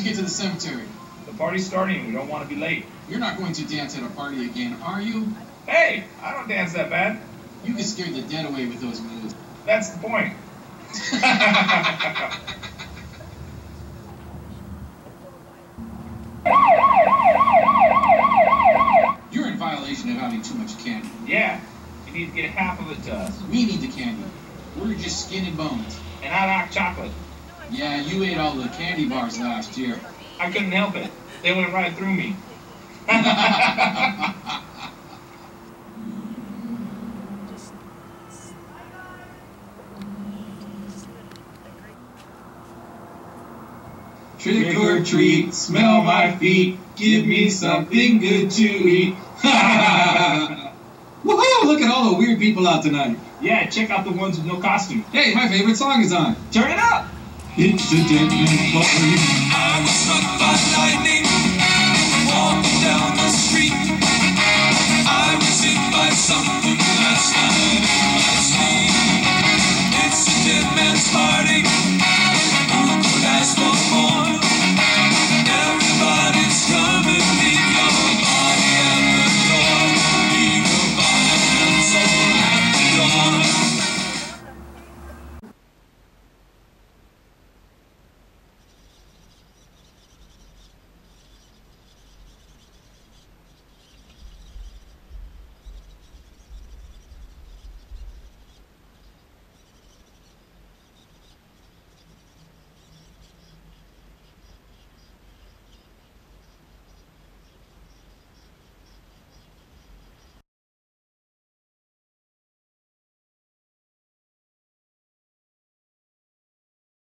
get to the cemetery? The party's starting. We don't want to be late. You're not going to dance at a party again, are you? Hey, I don't dance that bad. You can scare the dead away with those moves. That's the point. You're in violation of having too much candy. Yeah, you need to get half of it to us. We need the candy. We're just skin and bones. And I like chocolate. Yeah, you ate all the candy bars last year. I couldn't help it. They went right through me. Trick or treat, smell my feet, give me something good to eat. Woohoo! Look at all the weird people out tonight. Yeah, check out the ones with no costume. Hey, my favorite song is on. Turn it up! It's a dead man's party. I was struck by lightning.